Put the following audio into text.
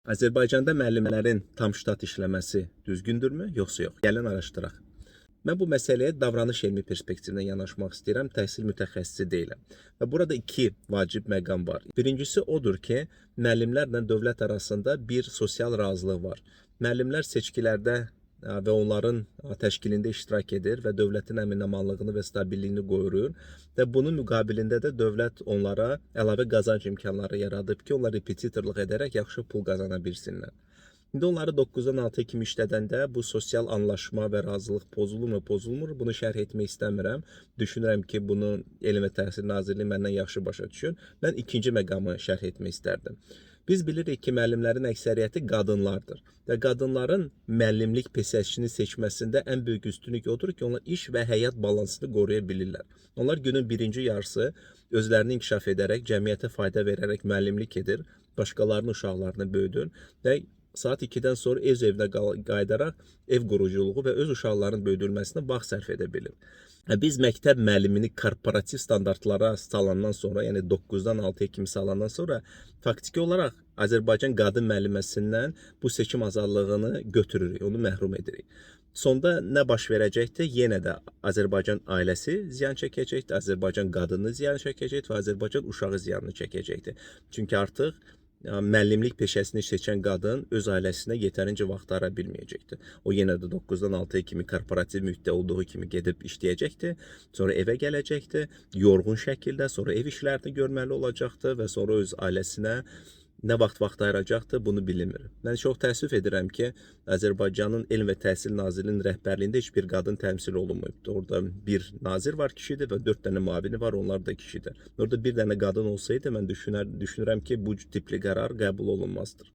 Azərbaycanda müəllimlərin tam ştat işləməsi düzgündürmü, yoxsa yox? Gəlin araşdıraq. Mən bu məsələyə davranış elmi perspektivindən yanaşmaq istəyirəm, təhsil mütəxəssisi deyiləm. Və burada iki vacib məqam var. Birincisi odur ki, müəllimlərlə dövlət arasında bir sosial razılıq var. Müəllimlər seçkilərdə və onların təşkilində iştirak edir və dövlətin əmin-amanlığını və stabilliyini qoruyur və bunun müqabilində də dövlət onlara əlavə qazanc imkanları yaradıb ki, onlar repetitorluq edərək yaxşı pul qazana bilsinlər. İndi onları 9-dan 6 kimi işlədəndə bu sosial anlaşma və razılıq pozulmur, bunu şərh etmək istəmirəm. Düşünürəm ki, bunu Elm və Təhsil Nazirliyi məndən yaxşı başa düşür. Mən ikinci məqamı şərh etmək istərdim. Biz bilirik ki, müəllimlərin əksəriyyəti qadınlardır və qadınların müəllimlik peşəsini seçməsində ən böyük üstünlük odur ki, onlar iş və həyat balansını qoruya bilirlər. Onlar günün birinci yarısı özlərini inkişaf edərək, cəmiyyətə fayda verərək müəllimlik edir, başqalarının uşaqlarını böyüdür və saat 2-dən sonra evinə qayıdaraq ev quruculuğu və öz uşaqlarının böyüdülməsinə vaxt sərf edə bilir. Biz məktəb müəllimini korporativ standartlara salandan sonra, yəni 9-dan 6-ya kimi salandan sonra faktiki olaraq Azərbaycan qadın müəlliməsindən bu seçim azadlığını götürürük, onu məhrum edirik. Sonda nə baş verəcəkdir? Yenə də Azərbaycan ailəsi ziyan çəkəcəkdir, Azərbaycan qadını ziyan çəkəcəkdir və Azərbaycan uşağı ziyanını çəkəcəkdir. Çünki artıq müəllimlik peşəsini seçən qadın öz ailəsinə yetərincə vaxt ayıra bilməyəcəkdir. O yenə də 9-dan 6-ya kimi korporativ mühitdə olduğu kimi gedib işləyəcəkdir, sonra evə gələcəkdir, yorğun şəkildə, sonra ev işlərini görməli olacaqdır və sonra öz ailəsinə nə vaxt ayıracaqdır, bunu bilinmir. Mən çox təəssüf edirəm ki, Azərbaycanın Elm və Təhsil Nazirliyinin rəhbərliyində heç bir qadın təmsil olunmayıbdır. Orada bir nazir var, kişidir və 4 dənə müavini var, onlar da kişidir. Orada bir dənə qadın olsaydı, mən düşünürəm ki, bu tipli qərar qəbul olunmazdır.